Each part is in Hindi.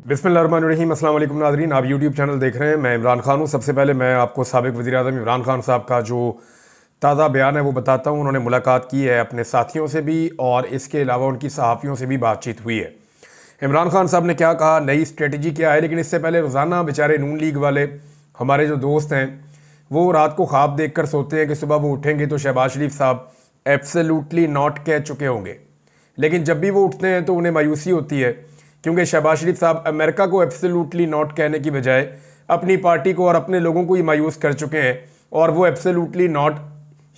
बिस्मिल्लाहिर्रहमानिर्रहीम। अस्सलाम वालेकुम नाज़रीन, आप यूट्यूब चैनल देख रहे हैं। मैं इमरान खान हूँ। सबसे पहले मैं आपको साबिक़ वज़ीर-ए-आज़म इमरान खान साहब का जो ताज़ा बयान है वो बताता हूँ। उन्होंने मुलाकात की है अपने साथियों से भी और इसके अलावा उनकी सहाफ़ियों से भी बातचीत हुई है। इमरान खान साहब ने क्या कहा, नई स्ट्रेटजी क्या है, लेकिन इससे पहले रोज़ाना बेचारे नून लीग वाले हमारे जो दोस्त हैं वो रात को ख्वाब देख कर सोते हैं कि सुबह वो उठेंगे तो शहबाज शरीफ साहब एब्सोल्युटली नॉट कह चुके होंगे, लेकिन जब भी वो उठते हैं तो उन्हें मायूसी होती है क्योंकि शहबाज शरीफ साहब अमेरिका को एब्सोल्युटली नॉट कहने की बजाय अपनी पार्टी को और अपने लोगों को ही मायूस कर चुके हैं और वो एब्सोल्युटली नॉट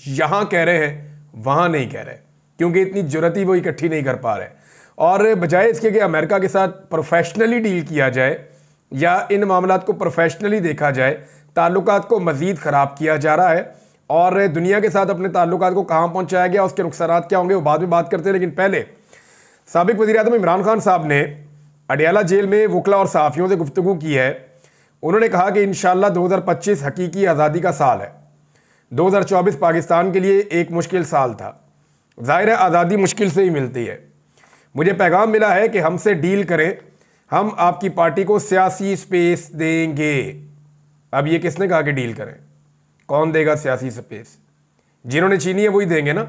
यहाँ कह रहे हैं, वहाँ नहीं कह रहे, क्योंकि इतनी जुर्रत ही वो इकट्ठी नहीं कर पा रहे। और बजाय इसके कि अमेरिका के साथ प्रोफेशनली डील किया जाए या इन मामलात को प्रोफेशनली देखा जाए, ताल्लुकात को मज़ीद ख़राब किया जा रहा है और दुनिया के साथ अपने ताल्लुकात को कहाँ पहुँचाया गया, उसके नुकसानात क्या होंगे वो बाद में बात करते हैं। लेकिन पहले साबिक़ वज़ीर-ए-आज़म इमरान खान साहब ने अडयाला जेल में वकला और सहाफ़ियों से गुफ्तगू की है। उन्होंने कहा कि इंशाअल्लाह 2025 हकीकी आज़ादी का साल है। 2024 पाकिस्तान के लिए एक मुश्किल साल था। ज़ाहिर है आज़ादी मुश्किल से ही मिलती है। मुझे पैगाम मिला है कि हमसे डील करें, हम आपकी पार्टी को सियासी स्पेस देंगे। अब ये किसने कहा कि डील करें? कौन देगा सियासी स्पेस? जिन्होंने छीनी है वही देंगे ना।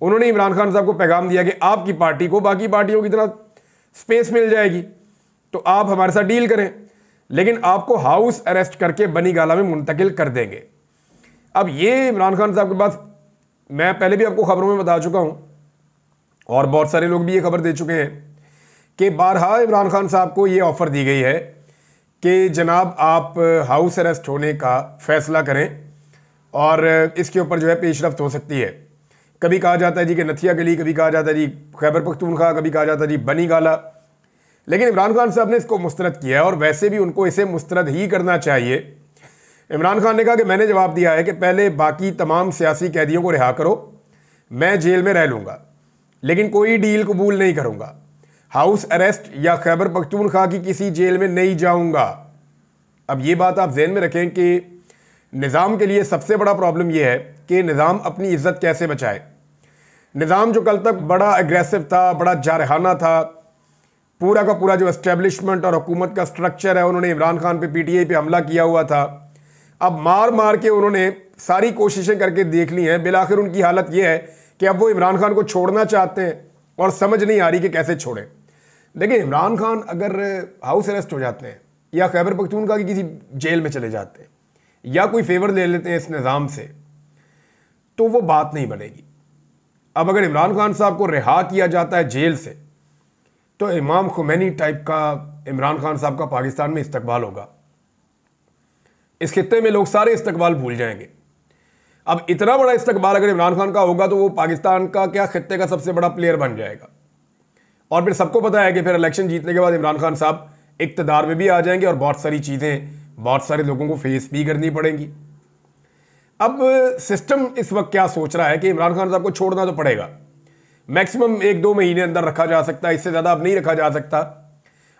उन्होंने इमरान खान साहब को पैगाम दिया कि आपकी पार्टी को बाकी पार्टियों की तरह स्पेस मिल जाएगी तो आप हमारे साथ डील करें, लेकिन आपको हाउस अरेस्ट करके बनी गाला में मुंतकिल कर देंगे। अब ये इमरान खान साहब के पास, मैं पहले भी आपको खबरों में बता चुका हूं और बहुत सारे लोग भी ये खबर दे चुके हैं कि बारहा इमरान खान साहब को ये ऑफ़र दी गई है कि जनाब आप हाउस अरेस्ट होने का फैसला करें और इसके ऊपर जो है पेशरफ्त हो सकती है। कभी कहा जाता है जी कि नथिया गली, कभी कहा जाता है जी खैबर पख्तूनख्वा, कभी कहा जाता है जी बनी गाला, लेकिन इमरान खान साहब ने इसको मुस्तरद किया है और वैसे भी उनको इसे मुस्तरद ही करना चाहिए। इमरान खान ने कहा कि मैंने जवाब दिया है कि पहले बाकी तमाम सियासी कैदियों को रिहा करो, मैं जेल में रह लूँगा, लेकिन कोई डील कबूल नहीं करूँगा। हाउस अरेस्ट या खैबर पख्तूनख्वा की किसी जेल में नहीं जाऊँगा। अब ये बात आप जहन में रखें कि निज़ाम के लिए सबसे बड़ा प्रॉब्लम यह है कि निज़ाम अपनी इज़्ज़त कैसे बचाए। निज़ाम जो कल तक बड़ा एग्रेसिव था, बड़ा जारहाना था, पूरा का पूरा जो एस्टेब्लिशमेंट और हुकूमत का स्ट्रक्चर है, उन्होंने इमरान खान पे पीटीआई पे हमला किया हुआ था। अब मार मार के उन्होंने सारी कोशिशें करके देख ली हैं। बिलाखिर उनकी हालत यह है कि अब वो इमरान खान को छोड़ना चाहते हैं और समझ नहीं आ रही कि कैसे छोड़ें। देखिए, इमरान खान अगर हाउस अरेस्ट हो जाते हैं या खैबर पख्तूनख्वा की किसी जेल में चले जाते हैं या कोई फेवर ले लेते हैं इस निज़ाम से, तो वो बात नहीं बनेगी। अब अगर इमरान खान साहब को रिहा किया जाता है जेल से तो इमाम खुमैनी टाइप का इमरान खान साहब का पाकिस्तान में इस्तकबाल होगा। इस खित्ते में लोग सारे इस्तकबाल भूल जाएंगे। अब इतना बड़ा इस्तकबाल अगर इमरान खान का होगा तो वो पाकिस्तान का क्या खित्ते का सबसे बड़ा प्लेयर बन जाएगा। और फिर सबको पता है कि फिर इलेक्शन जीतने के बाद इमरान खान साहब इक़्तिदार में भी आ जाएंगे और बहुत सारी चीज़ें बहुत सारे लोगों को फेस भी करनी पड़ेंगी। अब सिस्टम इस वक्त क्या सोच रहा है कि इमरान खान साहब को छोड़ना तो पड़ेगा, मैक्सिमम 1-2 महीने अंदर रखा जा सकता है, इससे ज़्यादा अब नहीं रखा जा सकता।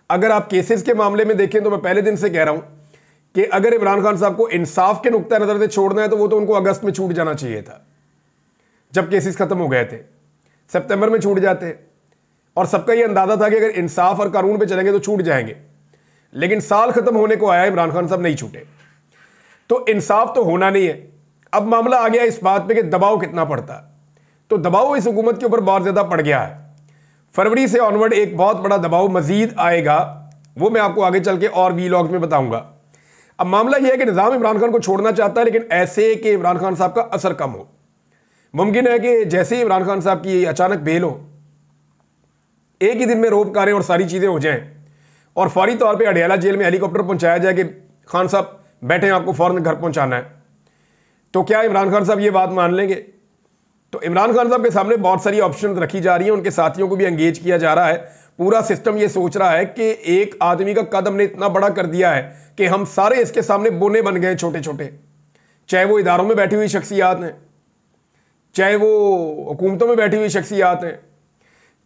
अगर आप केसेस के मामले में देखें तो मैं पहले दिन से कह रहा हूं कि अगर इमरान खान साहब को इंसाफ के नुक्ता नज़र से छोड़ना है तो वो तो उनको अगस्त में छूट जाना चाहिए था, जब केसेस खत्म हो गए थे। सितंबर में छूट जाते और सबका ये अंदाजा था कि अगर इंसाफ और कानून पे चलेंगे तो छूट जाएंगे, लेकिन साल खत्म होने को आया, इमरान खान साहब नहीं छूटे, तो इंसाफ तो होना नहीं है। अब मामला आ गया इस बात पे कि दबाव कितना पड़ता है, तो दबाव इस हुकूमत के ऊपर बहुत ज़्यादा पड़ गया है। फरवरी से ऑनवर्ड एक बहुत बड़ा दबाव मजीद आएगा, वो मैं आपको आगे चल के और वीलॉग्स में बताऊंगा। अब मामला यह है कि निज़ाम इमरान खान को छोड़ना चाहता है, लेकिन ऐसे कि इमरान खान साहब का असर कम हो। मुमकिन है कि जैसे ही इमरान खान साहब की अचानक बेल हो, एक ही दिन में रोप कारें और सारी चीज़ें हो जाएं और फौरी तौर पर अडयाला जेल में हेलीकॉप्टर पहुंचाया जाए कि खान साहब बैठे, आपको फौरन घर पहुंचाना है, तो क्या इमरान खान साहब ये बात मान लेंगे? तो इमरान खान साहब के सामने बहुत सारी ऑप्शन रखी जा रही हैं, उनके साथियों को भी एंगेज किया जा रहा है। पूरा सिस्टम ये सोच रहा है कि एक आदमी का कद हमने इतना बड़ा कर दिया है कि हम सारे इसके सामने बोने बन गए छोटे छोटे, चाहे वो इदारों में बैठी हुई शख्सियात हैं, चाहे वो हुकूमतों में बैठी हुई शख्सियात हैं,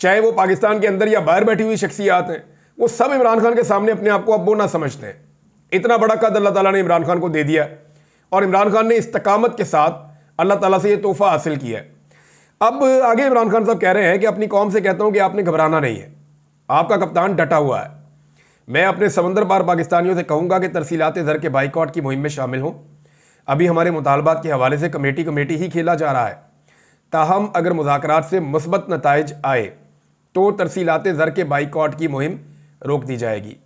चाहे वो पाकिस्तान के अंदर या बाहर बैठी हुई शख्सियात हैं, वो सब इमरान खान के सामने अपने आप को अब बोना समझते हैं। इतना बड़ा कद अल्लाह ताला ने इमरान खान को दे दिया और इमरान खान ने इस्तकामत के साथ अल्लाह ताला से ये तोहफा हासिल किया है। अब आगे इमरान खान साहब कह रहे हैं कि अपनी कौम से कहता हूं कि आपने घबराना नहीं है, आपका कप्तान डटा हुआ है। मैं अपने समंदर पार पाकिस्तानियों से कहूँगा कि तरसीलात ज़र के बाइकआउट की मुहिम में शामिल हों। अभी हमारे मुतालबात के हवाले से कमेटी ही खेला जा रहा है। ताहम अगर मुज़ाकरात से मुस्बत नताइज आए तो तरसीलात ज़र के बाइकआउट की मुहिम रोक दी जाएगी।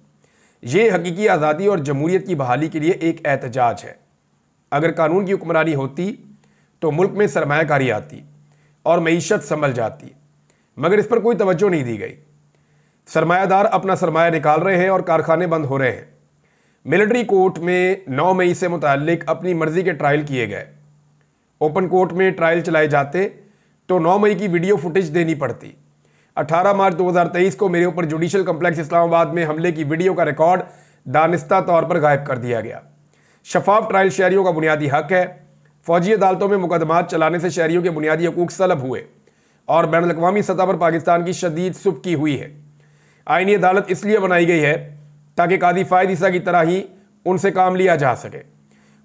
ये हकीकी आज़ादी और जमहूरियत की बहाली के लिए एक एहतजाज है। अगर कानून की हुक्मरानी होती तो मुल्क में सरमायाकारी आती और मईशत संभल जाती, मगर इस पर कोई तवज्जो नहीं दी गई। सरमायादार अपना सरमाया निकाल रहे हैं और कारखाने बंद हो रहे हैं। मिलिट्री कोर्ट में 9 मई से मुताल्लिक अपनी मर्जी के ट्रायल किए गए। ओपन कोर्ट में ट्रायल चलाए जाते तो 9 मई की वीडियो फुटेज देनी पड़ती। 18 मार्च 2023 को मेरे ऊपर जुडिशल कम्प्लेक्स इस्लामाबाद में हमले की वीडियो का रिकॉर्ड दानिस्ता तौर पर गायब कर दिया गया। शफाफ ट्रायल शहरियों का बुनियादी हक है। फौजी अदालतों में मुकदमात चलाने से शहरियों के बुनियादी हकूक सलब हुए और बैनुल अक़वामी सतह पर पाकिस्तान की शदीद सुबकी हुई है। आईनी अदालत इसलिए बनाई गई है ताकि कादी फ़ायद ईसा की तरह ही उनसे काम लिया जा सके।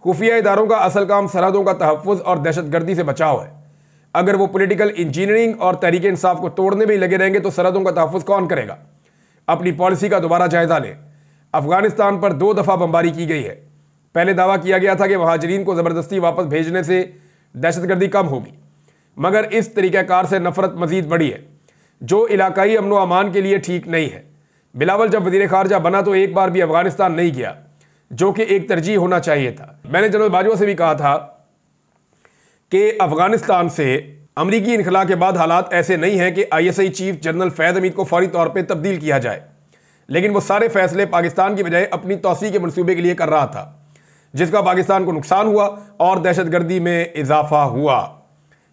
खुफिया इदारों का असल काम सरहदों का तहफ़्फ़ुज़ और दहशतगर्दी से बचाव है। अगर वो पॉलिटिकल इंजीनियरिंग और तहरीक इंसाफ को तोड़ने में ही लगे रहेंगे तो सरहदों का तहफ़्फ़ुज़ कौन करेगा? अपनी पॉलिसी का दोबारा जायज़ा लें। अफगानिस्तान पर 2 दफ़ा बमबारी की गई है। पहले दावा किया गया था कि महाजरीन को ज़बरदस्ती वापस भेजने से दहशतगर्दी कम होगी, मगर इस तरीक़ाकार से नफरत मज़ीद बढ़ी है जो इलाकाई अमन व अमान के लिए ठीक नहीं है। बिलावल जब वज़ीर ख़ारजा बना तो एक बार भी अफगानिस्तान नहीं गया, जो कि एक तरजीह होना चाहिए था। मैंने जनरल बाजवा से भी कहा था कि अफगानिस्तान से अमरीकी इनखला के बाद हालात ऐसे नहीं हैं कि ISI चीफ जनरल फैज़ हमीद को फौरी तौर पर तब्दील किया जाए, लेकिन वो सारे फैसले पाकिस्तान की बजाय अपनी तौसी के मनसूबे के लिए कर रहा था, जिसका पाकिस्तान को नुकसान हुआ और दहशतगर्दी में इजाफा हुआ।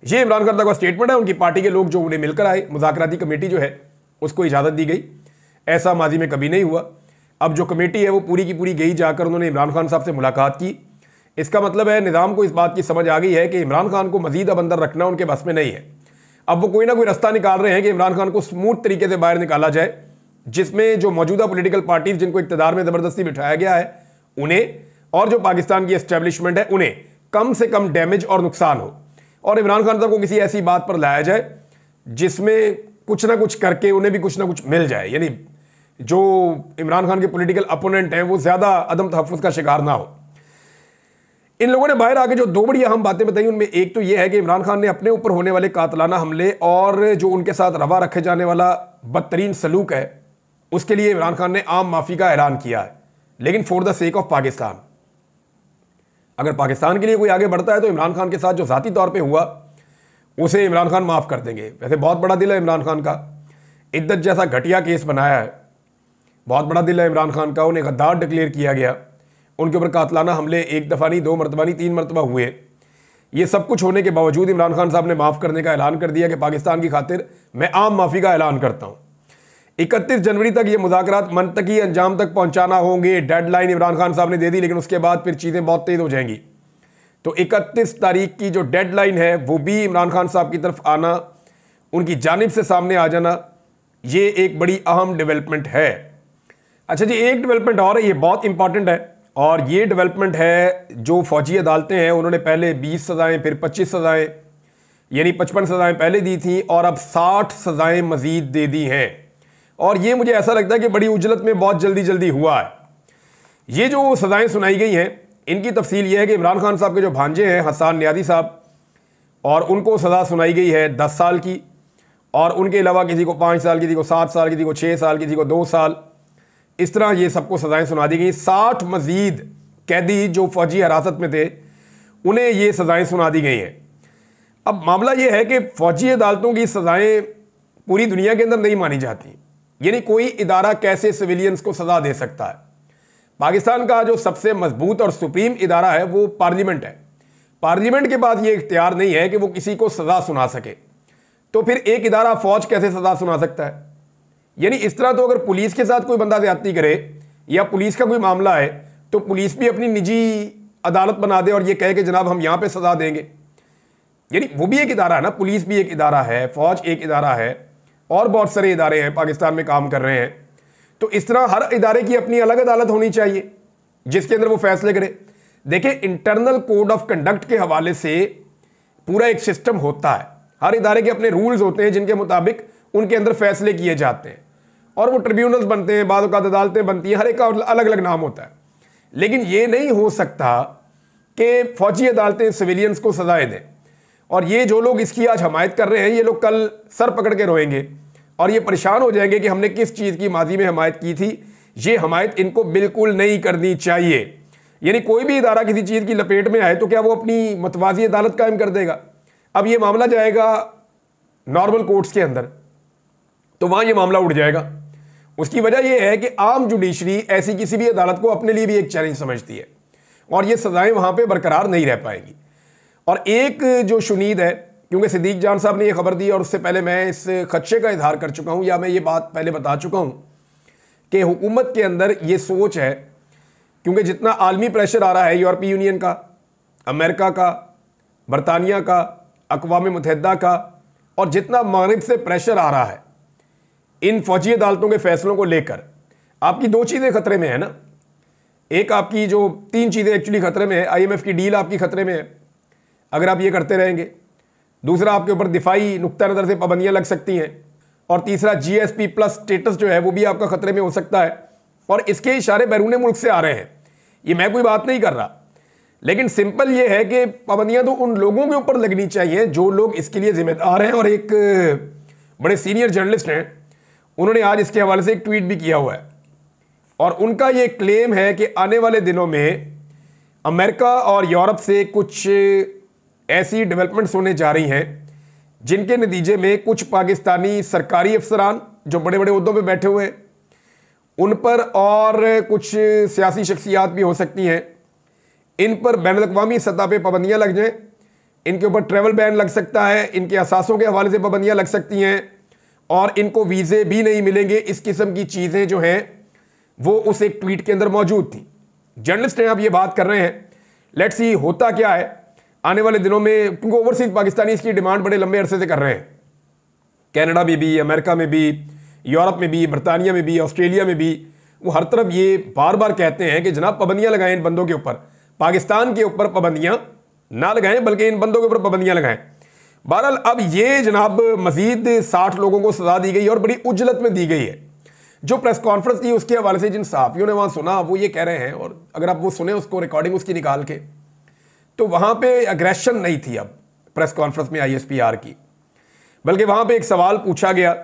ये इमरान खान का स्टेटमेंट है। उनकी पार्टी के लोग जो उन्हें मिलकर आए, मुज़ाकराती कमेटी जो है उसको इजाज़त दी गई। ऐसा माजी में कभी नहीं हुआ। अब जो कमेटी है वो पूरी की पूरी गई, जाकर उन्होंने इमरान खान साहब से मुलाकात की। इसका मतलब है निज़ाम को इस बात की समझ आ गई है कि इमरान खान को मजीद अब अंदर रखना उनके बस में नहीं है। अब वो कोई ना कोई रास्ता निकाल रहे हैं कि इमरान खान को स्मूथ तरीके से बाहर निकाला जाए, जिसमें जो मौजूदा पॉलिटिकल पार्टीज जिनको इक़्तिदार में ज़बरदस्ती बिठाया गया है उन्हें और जो पाकिस्तान की एस्टेब्लिशमेंट है उन्हें कम से कम डैमेज और नुकसान हो, और इमरान खान साहब को किसी ऐसी बात पर लाया जाए जिसमें कुछ ना कुछ करके उन्हें भी कुछ ना कुछ मिल जाए, यानी जो इमरान खान के पॉलिटिकल अपोनेंट हैं वो ज़्यादा अदम तहफ़्फ़ुज़ का शिकार ना हो। इन लोगों ने बाहर आके जो 2 बड़ी अहम बातें बताई, उनमें एक तो ये है कि इमरान खान ने अपने ऊपर होने वाले कातलाना हमले और जो उनके साथ रवा रखे जाने वाला बदतरीन सलूक है उसके लिए इमरान खान ने आम माफ़ी का ऐलान किया है, लेकिन for the sake of Pakistan. अगर पाकिस्तान के लिए कोई आगे बढ़ता है तो इमरान खान के साथ जो ज़ाती तौर पे हुआ उसे इमरान खान माफ़ कर देंगे। वैसे बहुत बड़ा दिल है इमरान खान का, इद्दत जैसा घटिया केस बनाया है, बहुत बड़ा दिल है इमरान खान का। उन्हें गद्दार डिक्लेयर किया गया, उनके ऊपर कातलाना हमले 1 दफ़ा नहीं 2 मरतबा नहीं 3 मरतबा हुए। ये सब कुछ होने के बावजूद इमरान खान साहब ने माफ़ करने का ऐलान कर दिया कि पाकिस्तान की खातिर मैं आम माफ़ी का ऐलान करता हूँ। 31 जनवरी तक ये मुज़ाकरात मंतकी अंजाम तक पहुँचाना होंगे, डेडलाइन इमरान खान साहब ने दे दी, लेकिन उसके बाद फिर चीज़ें बहुत तेज़ हो जाएंगी। तो 31 तारीख की जो डेडलाइन है वो भी इमरान खान साहब की तरफ आना, उनकी जानिब से सामने आ जाना, ये एक बड़ी अहम डेवलपमेंट है। अच्छा जी, एक डेवलपमेंट और है, ये बहुत इंपॉर्टेंट है, और ये डेवलपमेंट है जो फौजी अदालतें हैं उन्होंने पहले 20 सज़ाएँ फिर 25 सज़ाएँ यानी 55 सज़ाएँ पहले दी थी और अब 60 सज़ाएँ मज़ीद दे दी हैं। और ये मुझे ऐसा लगता है कि बड़ी उजलत में बहुत जल्दी हुआ है। ये जो सज़ाएँ सुनाई गई हैं इनकी तफसील ये है कि इमरान खान साहब के जो भांजे हैं हसन नियाज़ी साहब, और उनको सज़ा सुनाई गई है 10 साल की, और उनके अलावा किसी को 5 साल, किसी को 7 साल, किसी को 6 साल, किसी को 2 साल, इस तरह ये सबको सज़ाएँ सुना दी गई। 60 मज़ीद कैदी जो फौजी हिरासत में थे उन्हें ये सज़ाएँ सुना दी गई हैं। अब मामला ये है कि फ़ौजी अदालतों की सज़ाएँ पूरी दुनिया के अंदर नहीं मानी जाती, यानी कोई इदारा कैसे सिविलियंस को सज़ा दे सकता है। पाकिस्तान का जो सबसे मजबूत और सुप्रीम इदारा है वो पार्लियामेंट है। पार्लियामेंट के पास ये इख्तियार नहीं है कि वो किसी को सज़ा सुना सके, तो फिर एक इदारा फ़ौज कैसे सज़ा सुना सकता है? यानी इस तरह तो अगर पुलिस के साथ कोई बंदा ज़्यादती करे या पुलिस का कोई मामला है तो पुलिस भी अपनी निजी अदालत बना दे और ये कहे कि जनाब हम यहाँ पे सज़ा देंगे, यानी वो भी एक इदारा है ना, पुलिस भी एक इदारा है, फ़ौज एक इदारा है, और बहुत सारे इदारे हैं पाकिस्तान में काम कर रहे हैं। तो इस तरह हर इदारे की अपनी अलग अदालत होनी चाहिए जिसके अंदर वो फैसले करे। देखिए, इंटरनल कोड ऑफ कंडक्ट के हवाले से पूरा एक सिस्टम होता है, हर इदारे के अपने रूल्स होते हैं जिनके मुताबिक उनके अंदर फैसले किए जाते हैं, और वो ट्रिब्यूनल्स बनते हैं, बाद औक़ात अदालतें बनती हैं, हर एक का अलग अलग नाम होता है। लेकिन ये नहीं हो सकता कि फौजी अदालतें सिविलियंस को सजाएं दें। और ये जो लोग इसकी आज हमायत कर रहे हैं, ये लोग कल सर पकड़ के रोएंगे और ये परेशान हो जाएंगे कि हमने किस चीज़ की माजी में हमायत की थी। ये हमायत इनको बिल्कुल नहीं करनी चाहिए। यानी कोई भी इदारा किसी चीज़ की लपेट में आए तो क्या वो अपनी मतवाजी अदालत कायम कर देगा? अब ये मामला जाएगा नॉर्मल कोर्ट्स के अंदर, तो वहाँ ये मामला उड़ जाएगा। उसकी वजह यह है कि आम जुडिशरी ऐसी किसी भी अदालत को अपने लिए भी एक चैलेंज समझती है और ये सजाएं वहाँ पे बरकरार नहीं रह पाएंगी। और एक जो शुनीद है, क्योंकि सिद्दीक जान साहब ने यह खबर दी और उससे पहले मैं इस खदशे का इजहार कर चुका हूँ, या मैं ये बात पहले बता चुका हूँ कि हुकूमत के अंदर ये सोच है, क्योंकि जितना आलमी प्रेशर आ रहा है यूरोपीय यूनियन का, अमेरिका का, बरतानिया का, अक़वाम मुत्तहिदा का, और जितना मगरिब से प्रेशर आ रहा है इन फौजी अदालतों के फैसलों को लेकर, आपकी दो चीज़ें खतरे में है ना। एक आपकी जो तीन चीज़ें एक्चुअली खतरे में है, IMF की डील आपकी खतरे में है अगर आप ये करते रहेंगे। दूसरा, आपके ऊपर दिफाई नुक्ता नज़र से पाबंदियाँ लग सकती हैं। और तीसरा, GSP+ स्टेटस जो है वो भी आपका खतरे में हो सकता है। और इसके इशारे बैरून मुल्क से आ रहे हैं। ये मैं कोई बात नहीं कर रहा, लेकिन सिंपल ये है कि पाबंदियाँ तो उन लोगों के ऊपर लगनी चाहिए जो लोग इसके लिए जिम्मेदार हैं। और एक बड़े सीनियर जर्नलिस्ट हैं, उन्होंने आज इसके हवाले से एक ट्वीट भी किया हुआ है और उनका ये क्लेम है कि आने वाले दिनों में अमेरिका और यूरोप से कुछ ऐसी डेवलपमेंट्स होने जा रही हैं जिनके नतीजे में कुछ पाकिस्तानी सरकारी अफसरान जो बड़े बड़े ओहदों पे बैठे हुए उन पर, और कुछ सियासी शख्सियात भी हो सकती हैं, इन पर बैनुल-अक़वामी सतह पे पाबंदियाँ लग जाएँ। इनके ऊपर ट्रैवल बैन लग सकता है, इनके असासों के हवाले से पाबंदियाँ लग सकती हैं और इनको वीज़े भी नहीं मिलेंगे। इस किस्म की चीज़ें जो हैं वो उस एक ट्वीट के अंदर मौजूद थी। जर्नलिस्ट हैं, अब ये बात कर रहे हैं, लेट्स सी होता क्या है आने वाले दिनों में, क्योंकि ओवरसीज पाकिस्तानी इसकी डिमांड बड़े लंबे अरसे से कर रहे हैं। कनाडा में भी, अमेरिका में भी, यूरोप में भी, बरतानिया में भी, ऑस्ट्रेलिया में भी, वो हर तरफ ये बार बार कहते हैं कि जनाब पाबंदियाँ लगाएं इन बंदों के ऊपर, पाकिस्तान के ऊपर पाबंदियाँ ना लगाएं बल्कि इन बंदों के ऊपर पाबंदियाँ लगाएं। बहरहाल अब ये जनाब मजीद 60 लोगों को सजा दी गई और बड़ी उजलत में दी गई है। जो प्रेस कॉन्फ्रेंस थी उसके हवाले से जिन सहाफ़ियों ने वहाँ सुना वो ये कह रहे हैं, और अगर आप वो सुने उसको रिकॉर्डिंग उसकी निकाल के, तो वहाँ पे अग्रेशन नहीं थी अब प्रेस कॉन्फ्रेंस में ISPR की, बल्कि वहाँ पे एक सवाल पूछा गया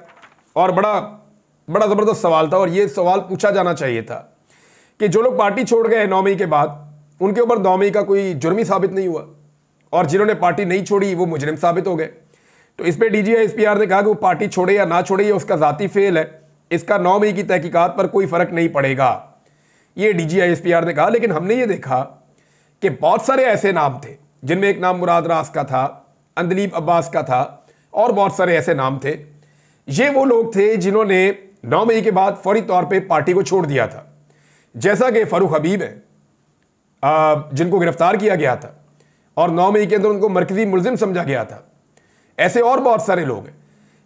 और बड़ा बड़ा ज़बरदस्त सवाल था। और ये सवाल पूछा जाना चाहिए था कि जो लोग पार्टी छोड़ गए 9 मई के बाद, उनके ऊपर 9 मई का कोई जुर्म ही साबित नहीं हुआ, और जिन्होंने पार्टी नहीं छोड़ी वो मुजरिम साबित हो गए। तो इस पर DG ISPR ने कहा कि वो पार्टी छोड़े या ना छोड़े ये उसका ज़ाती फेल है, इसका 9 मई की तहकीकात पर कोई फ़र्क नहीं पड़ेगा, ये DG ISPR ने कहा। लेकिन हमने ये देखा कि बहुत सारे ऐसे नाम थे जिनमें एक नाम मुराद रास का था, अंदलीब अब्बास का था, और बहुत सारे ऐसे नाम थे। ये वो लोग थे जिन्होंने 9 मई के बाद फौरी तौर पे पार्टी को छोड़ दिया था, जैसा कि फारूक हबीब है जिनको गिरफ्तार किया गया था और 9 मई के अंदर उनको मरकजी मुलजिम समझा गया था। ऐसे और बहुत सारे लोग हैं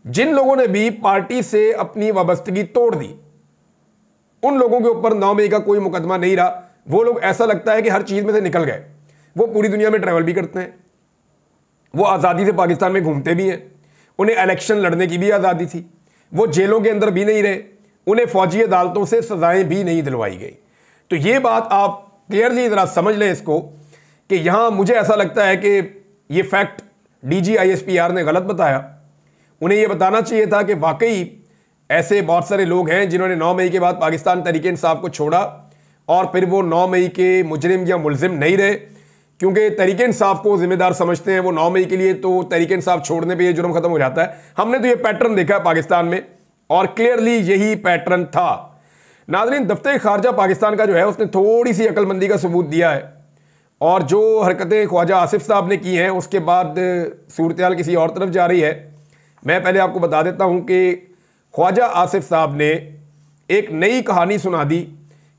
जिन लोगों ने भी पार्टी से अपनी वाबस्तगी तोड़ दी। उन लोगों के ऊपर 9 मई का कोई मुकदमा नहीं रहा। वो लोग ऐसा लगता है कि हर चीज़ में से निकल गए। वो पूरी दुनिया में ट्रैवल भी करते हैं, वो आज़ादी से पाकिस्तान में घूमते भी हैं, उन्हें इलेक्शन लड़ने की भी आज़ादी थी, वो जेलों के अंदर भी नहीं रहे, उन्हें फौजी अदालतों से सजाएं भी नहीं दिलवाई गई। तो ये बात आप क्लियरली ज़रा समझ लें इसको, कि यहाँ मुझे ऐसा लगता है कि ये फैक्ट DG ISPR ने गलत बताया। उन्हें यह बताना चाहिए था कि वाकई ऐसे बहुत सारे लोग हैं जिन्होंने 9 मई के बाद पाकिस्तान तहरीक इंसाफ को छोड़ा और फिर वो 9 मई के मुजरिम या मुलजिम नहीं रहे, क्योंकि तहरीक इंसाफ को जिम्मेदार समझते हैं वो 9 मई के लिए, तो तहरीक इंसाफ छोड़ने पे ये जुर्म खत्म हो जाता है। हमने तो ये पैटर्न देखा है पाकिस्तान में और क्लियरली यही पैटर्न था। नाज़रीन, दफ्तर खारजा पाकिस्तान का जो है उसने थोड़ी सी अक्लमंदी का सबूत दिया है, और जो हरकतें ख्वाजा आसिफ साहब ने की हैं उसके बाद सूरत हाल किसी और तरफ जा रही है। मैं पहले आपको बता देता हूं कि ख्वाजा आसिफ साहब ने एक नई कहानी सुना दी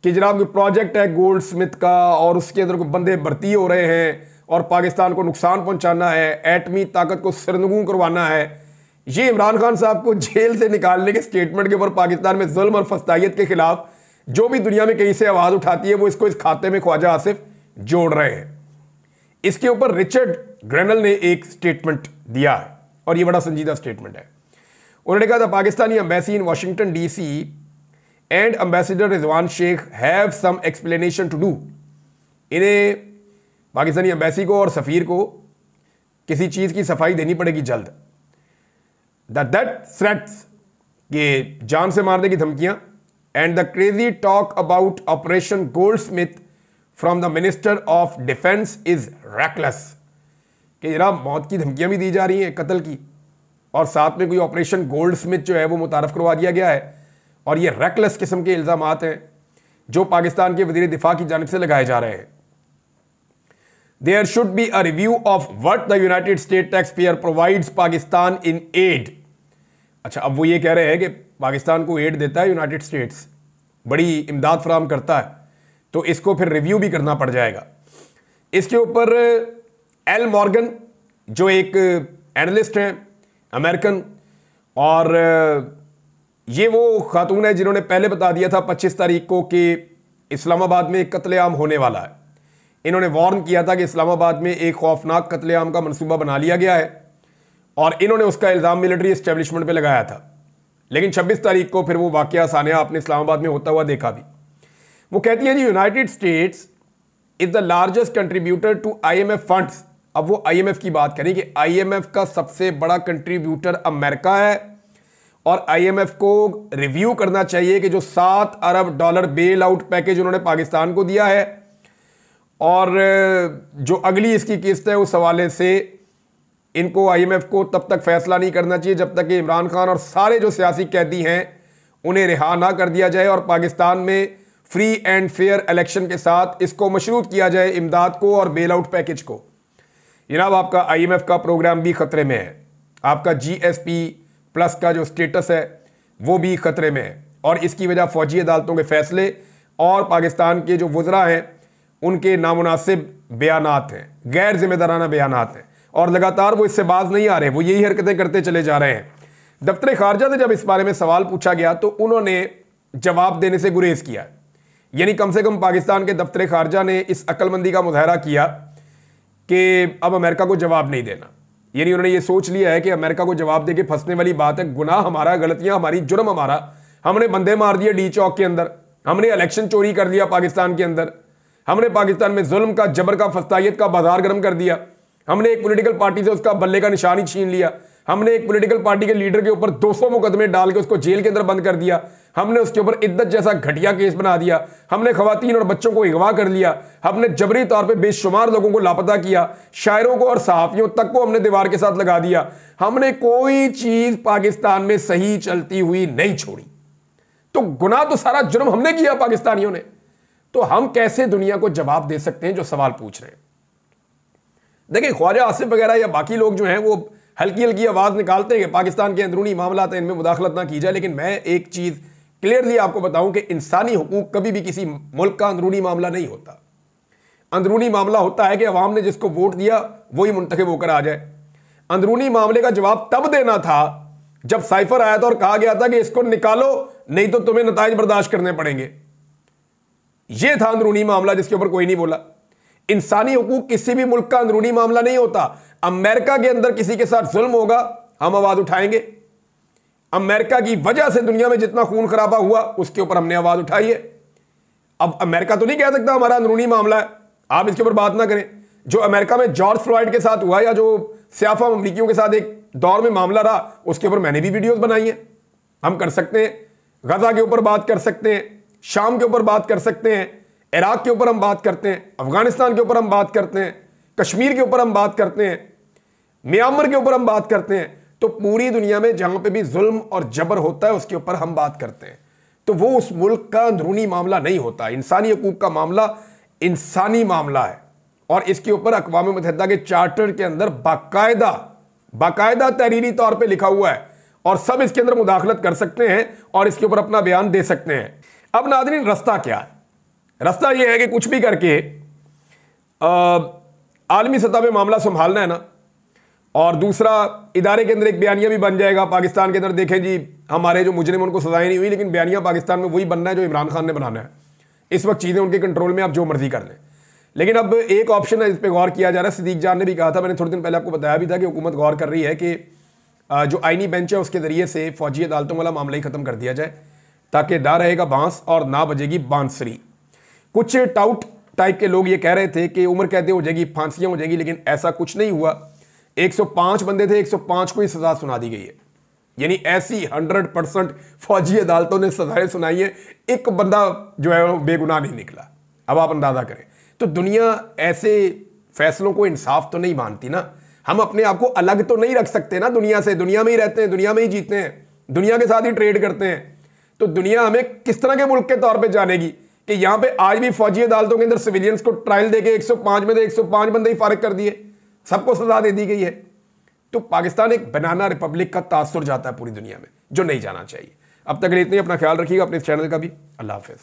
कि जनाब प्रोजेक्ट है गोल्ड स्मिथ का और उसके अंदर कोई बंदे भर्ती हो रहे हैं और पाकिस्तान को नुकसान पहुंचाना है, एटमी ताकत को सरनगू करवाना है। ये इमरान खान साहब को जेल से निकालने के स्टेटमेंट के ऊपर पाकिस्तान में जुल्म और फस्तायत के खिलाफ जो भी दुनिया में कहीं से आवाज़ उठाती है वो इसको इस खाते में ख्वाजा आसिफ जोड़ रहे हैं। इसके ऊपर रिचर्ड ग्रेनल ने एक स्टेटमेंट दिया है और ये बड़ा संजीदा स्टेटमेंट है। उन्होंने कहा था Pakistani embassy in Washington DC and ambassador Rizwan Sheikh have some explanation to do. इन्हें पाकिस्तानी एम्बेसी को और सफ़ीर को किसी चीज़ की सफाई देनी पड़ेगी जल्द। दैट थ्रेट्स के जान से मारने की धमकियां and the crazy talk about operation Goldsmith from the minister of defence is reckless. कि जनाब मौत की धमकियां भी दी जा रही हैं, कत्ल की, और साथ में कोई ऑपरेशन गोल्डस्मिथ जो है वो मुतारफ करवा दिया गया है। और ये रैकलेस किस्म के इल्ज़ामात हैं जो पाकिस्तान के वज़ीर दिफा की जानिब से लगाए जा रहे हैं। There should be a review of what the United States taxpayer provides Pakistan in aid। अच्छा, अब वो ये कह रहे हैं कि पाकिस्तान को एड देता है यूनाइटेड स्टेट्स, बड़ी इमदाद फराहम करता है, तो इसको फिर रिव्यू भी करना पड़ जाएगा। इसके ऊपर एल मॉर्गन जो एक एनालिस्ट हैं अमेरिकन, और ये वो खातून है जिन्होंने पहले बता दिया था 25 तारीख को कि इस्लामाबाद में एक कत्लेआम होने वाला है। इन्होंने वार्न किया था कि इस्लामाबाद में एक खौफनाक कत्लेआम का मंसूबा बना लिया गया है, और इन्होंने उसका इल्ज़ाम मिलिट्री एस्टेब्लिशमेंट पे लगाया था। लेकिन 26 तारीख को फिर वो वाकया सानिया आपने इस्लामाबाद में होता हुआ देखा भी। वो कहती है जी United States is the largest contributor to IMF funds. अब वो IMF की बात करें कि IMF का सबसे बड़ा कंट्रीब्यूटर अमेरिका है, और IMF को रिव्यू करना चाहिए कि जो $7 अरब बेल आउट पैकेज उन्होंने पाकिस्तान को दिया है, और जो अगली इसकी किस्त है उस हवाले से इनको IMF को तब तक फैसला नहीं करना चाहिए जब तक कि इमरान खान और सारे जो सियासी कैदी हैं उन्हें रिहा ना कर दिया जाए, और पाकिस्तान में फ्री एंड फेयर इलेक्शन के साथ इसको मशरूत किया जाए, इमदाद को और बेल आउट पैकेज को। जनाब आपका IMF का प्रोग्राम भी खतरे में है, आपका GSP+ का जो स्टेटस है वो भी खतरे में है, और इसकी वजह फौजी अदालतों के फैसले और पाकिस्तान के जो वज़रा हैं उनके नामुनासिब बयानात हैं, गैर जिम्मेदाराना बयानात हैं, और लगातार वो इससे बाज नहीं आ रहे, वो यही हरकतें करते चले जा रहे हैं। दफ्तर खारजा से जब इस बारे में सवाल पूछा गया तो उन्होंने जवाब देने से गुरेज किया। यानी कम से कम पाकिस्तान के दफ्तर खारजा ने इस अक्लमंदी का मुजाहरा किया कि अब अमेरिका को जवाब नहीं देना। यानी उन्होंने ये सोच लिया है कि अमेरिका को जवाब दे के फंसने वाली बात है, गुनाह हमारा, गलतियां हमारी, जुर्म हमारा, हमने बंदे मार दिए डी चौक के अंदर, हमने इलेक्शन चोरी कर लिया पाकिस्तान के अंदर, हमने पाकिस्तान में जुल्म का, जबर का, फस्तायत का बाजार गर्म कर दिया, हमने एक पॉलिटिकल पार्टी से उसका बल्ले का निशान ही छीन लिया, हमने एक पॉलिटिकल पार्टी के लीडर के ऊपर 200 मुकदमे डाल के उसको जेल के अंदर बंद कर दिया, हमने उसके ऊपर इद्दत जैसा घटिया केस बना दिया, हमने खवातीन और बच्चों को अगवा कर लिया, हमने जबरी तौर पे बेशुमार लोगों को लापता किया, शायरों को और सहाफियों तक को हमने दीवार के साथ लगा दिया, हमने कोई चीज पाकिस्तान में सही चलती हुई नहीं छोड़ी। तो गुनाह तो सारा जुर्म हमने किया पाकिस्तानियों ने, तो हम कैसे दुनिया को जवाब दे सकते हैं जो सवाल पूछ रहे हैं। देखिए ख्वाजा आसिफ वगैरह या बाकी लोग जो हैं वो हल्की हल्की आवाज निकालते हैं कि पाकिस्तान के अंदरूनी मामला हैं, इनमें मुदाखलत ना की जाए, लेकिन मैं एक चीज क्लियरली आपको बताऊं कि इंसानी हुकूक कभी भी किसी मुल्क का अंदरूनी मामला नहीं होता। अंदरूनी मामला होता है कि अवाम ने जिसको वोट दिया वही मुंतखब होकर आ जाए। अंदरूनी मामले का जवाब तब देना था जब साइफर आया था और कहा गया था कि इसको निकालो नहीं तो तुम्हें नताइज बर्दाश्त करने पड़ेंगे। यह था अंदरूनी मामला जिसके ऊपर कोई नहीं बोला। इंसानी हुकूक किसी भी मुल्क का अंदरूनी मामला नहीं होता। अमेरिका के अंदर किसी के साथ जुल्म होगा हम आवाज उठाएंगे। अमेरिका की वजह से दुनिया में जितना खून खराबा हुआ उसके ऊपर हमने आवाज उठाई है। अब अमेरिका तो नहीं कह सकता हमारा अंदरूनी मामला है, आप इसके ऊपर बात ना करें। जो अमेरिका में जॉर्ज फ्लॉयड के साथ हुआ या जो सियाफा अमरीकियों के साथ एक दौर में मामला रहा, उसके ऊपर मैंने भी वीडियोस बनाई हैं। हम कर सकते हैं, गजा के ऊपर बात कर सकते हैं, शाम के ऊपर बात कर सकते हैं, इराक के ऊपर हम बात करते हैं, अफगानिस्तान के ऊपर हम बात करते हैं, कश्मीर के ऊपर हम बात करते हैं, म्यांमार के ऊपर हम बात करते हैं। तो पूरी दुनिया में जहां पे भी जुल्म और जबर होता है उसके ऊपर हम बात करते हैं। तो वो उस मुल्क का अंदरूनी मामला नहीं होता। इंसानी हकूक का मामला इंसानी मामला है और इसके ऊपर अक़वाम मुत्तहिदा के चार्टर के अंदर बाकायदा तहरीरी तौर पे लिखा हुआ है और सब इसके अंदर मुदाखलत कर सकते हैं और इसके ऊपर अपना बयान दे सकते हैं। अब नाज़रीन, रास्ता क्या है? रास्ता यह है कि कुछ भी करके आलमी सतह पे मामला संभालना है ना, और दूसरा इदारे के अंदर एक बयानिया भी बन जाएगा पाकिस्तान के अंदर। देखें जी, हमारे जो मुजरिम उनको सजाएं नहीं हुई, लेकिन बयानिया पाकिस्तान में वही बनना है जो इमरान खान ने बनाना है। इस वक्त चीज़ें उनके कंट्रोल में, आप जो मर्जी कर लें। लेकिन अब एक ऑप्शन है, इस पर गौर किया जा रहा है। सिद्दीक जान ने भी कहा था, मैंने थोड़े दिन पहले आपको बताया भी था कि हुकूमत गौर कर रही है कि जो आईनी बेंच है उसके जरिए से फौजी अदालतों वाला मामला ही खत्म कर दिया जाए, ताकि ना रहेगा बांस और ना बजेगी बांसुरी। कुछ टाउट टाइप के लोग ये कह रहे थे कि उम्र कैद हो जाएगी, फांसियां हो जाएगी, लेकिन ऐसा कुछ नहीं हुआ। 105 बंदे थे, 105 को ही सजा सुना दी गई है। यानी ऐसी 100% फौजी अदालतों ने सजाएं सुनाई है, एक बंदा जो है वो बेगुनाह नहीं निकला। अब आप अंदाजा करें, तो दुनिया ऐसे फैसलों को इंसाफ तो नहीं मानती ना। हम अपने आप को अलग तो नहीं रख सकते ना दुनिया से, दुनिया में ही रहते हैं, दुनिया में ही जीते हैं, दुनिया के साथ ही ट्रेड करते हैं। तो दुनिया हमें किस तरह के मुल्क के तौर पे जानेगी कि यहां पे आज भी फौजी अदालतों के अंदर सिविलियंस को ट्रायल देके 105 में 105 बंदे ही फारिग कर दिए, सबको सजा दे दी गई है। तो पाकिस्तान एक बनाना रिपब्लिक का तासुर जाता है पूरी दुनिया में, जो नहीं जाना चाहिए। अब तक इतनी, अपना ख्याल रखिएगा, अपने चैनल का भी। अल्लाह हाफिज।